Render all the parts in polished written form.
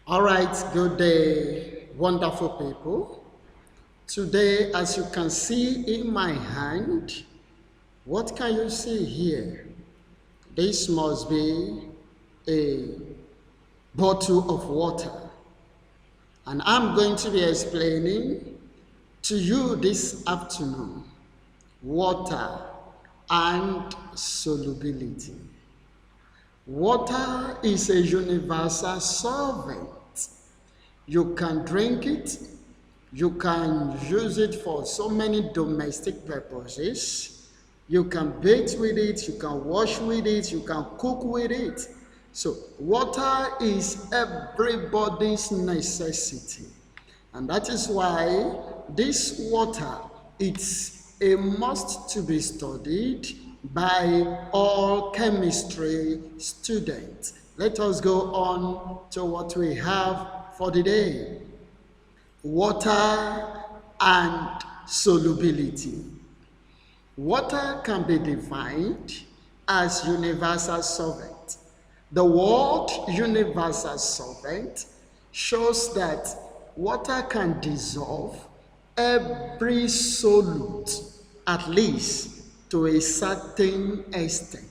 All right, good day, wonderful people. Today, as you can see in my hand, what can you see here? This must be a bottle of water. And I'm going to be explaining to you this afternoon water and solubility. Water is a universal solvent. You can drink it, you can use it for so many domestic purposes. You can bathe with it, you can wash with it, you can cook with it. So water is everybody's necessity. And that is why this water is a must to be studied by all chemistry students. Let us go on to what we have for the day. Water and solubility. Water can be defined as universal solvent. The word universal solvent shows that water can dissolve every solute, at least to a certain extent.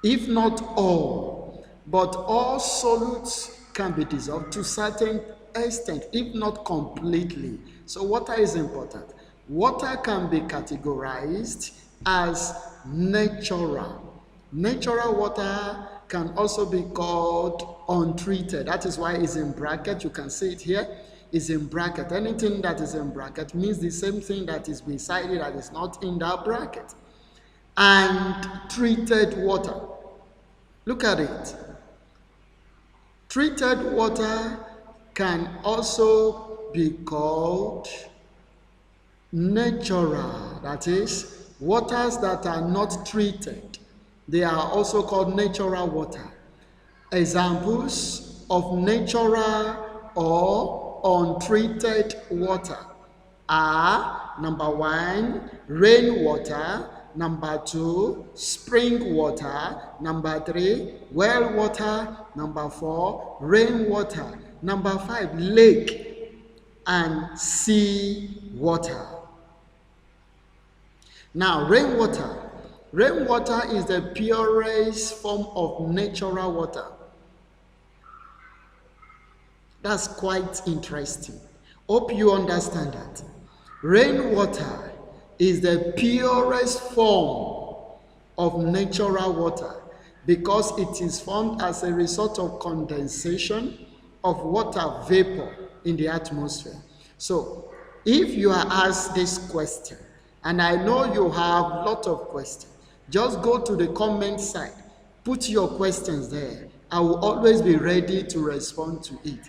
If not all, but all solutes can be dissolved to certain extent, if not completely. So water is important. Water can be categorized as natural. Natural water can also be called untreated. That is why it's in bracket. You can see it here. It's in bracket. Anything that is in bracket means the same thing that is beside it that is not in that bracket. And treated water. Look at it. Treated water can also be called natural. That is, waters that are not treated. They are also called natural water. Examples of natural or untreated water are number 1, rainwater, number 2, spring water, number 3, well water, number 4, rainwater, number 5, lake and sea water. Now, rainwater. Rainwater is the purest form of natural water. That's quite interesting. Hope you understand that. Rainwater is the purest form of natural water because it is formed as a result of condensation of water vapor in the atmosphere. So, if you are asked this question, and I know you have a lot of questions, just go to the comment side, put your questions there. I will always be ready to respond to it.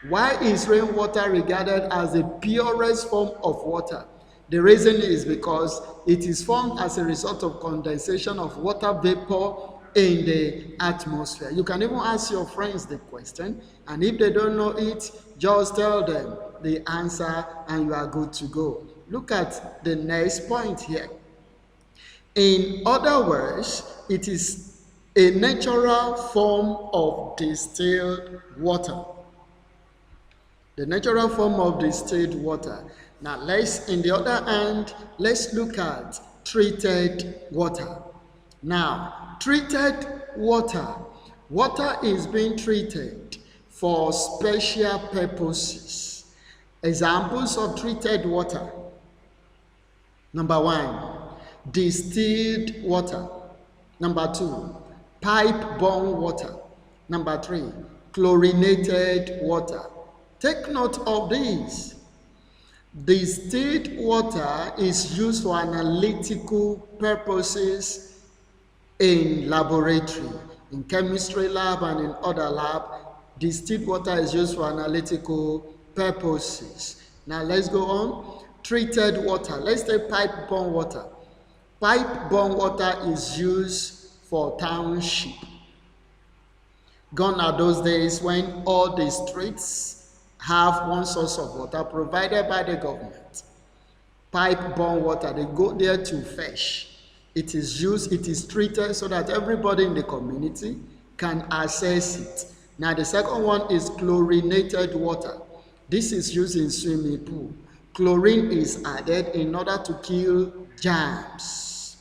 Why is rainwater regarded as the purest form of water? The reason is because it is formed as a result of condensation of water vapor in the atmosphere. You can even ask your friends the question, and if they don't know it, just tell them the answer and you are good to go. Look at the next point here. In other words, it is a natural form of distilled water. The natural form of distilled water. Now, in the other hand, let's look at treated water. Now, treated water. Water is being treated for special purposes. Examples of treated water. Number 1, distilled water. Number 2, pipe-borne water. Number 3, chlorinated water. Take note of these. Distilled water is used for analytical purposes in laboratory, in chemistry lab and in other lab. Distilled water is used for analytical purposes. Now let's go on. Treated water. Let's take pipe-borne water. Pipe-borne water is used for township. Gone are those days when all the streets have one source of water provided by the government. Pipe-borne water, they go there to fetch. It is used, it is treated so that everybody in the community can access it. Now the second one is chlorinated water. This is used in swimming pool. Chlorine is added in order to kill germs.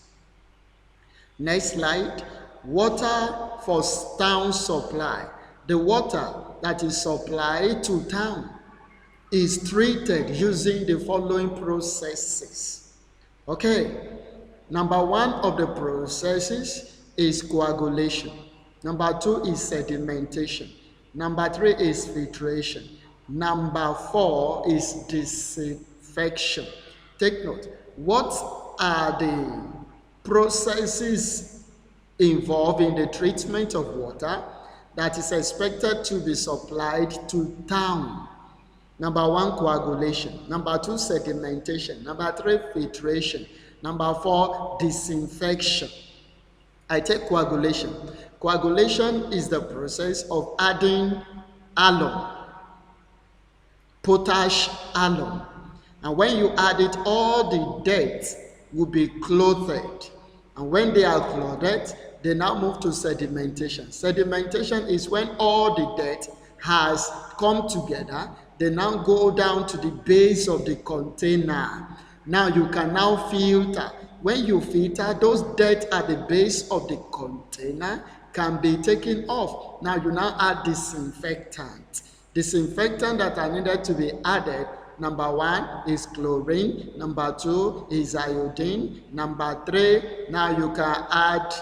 Next slide. Water for town supply. The water that is supplied to town is treated using the following processes. Okay, number one of the processes is coagulation. Number two is sedimentation. Number three is filtration. Number four is disinfection. Take note, what are the processes involved in the treatment of water that is expected to be supplied to town? Number one, coagulation. Number two, sedimentation. Number three, filtration. Number four, disinfection. I take coagulation. Coagulation is the process of adding alum, potash alum. And when you add it, all the dirt will be clothed. And when they are clothed, they now move to sedimentation. Sedimentation is when all the dirt has come together. They now go down to the base of the container. Now you can now filter. When you filter, those dirt at the base of the container can be taken off. Now you now add disinfectant. Disinfectant that are needed to be added, number one is chlorine, number two is iodine, number three, now you can add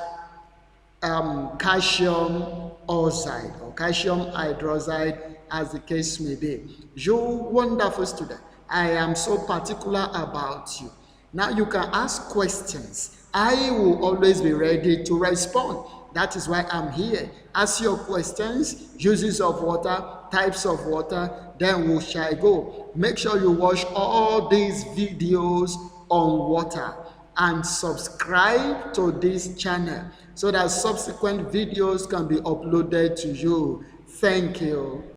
calcium oxide or calcium hydroxide, as the case may be. You wonderful student, I am so particular about you. Now you can ask questions. I will always be ready to respond. That is why I'm here. Ask your questions, uses of water, types of water, then we shall go. Make sure you watch all these videos on water and subscribe to this channel so that subsequent videos can be uploaded to you. Thank you.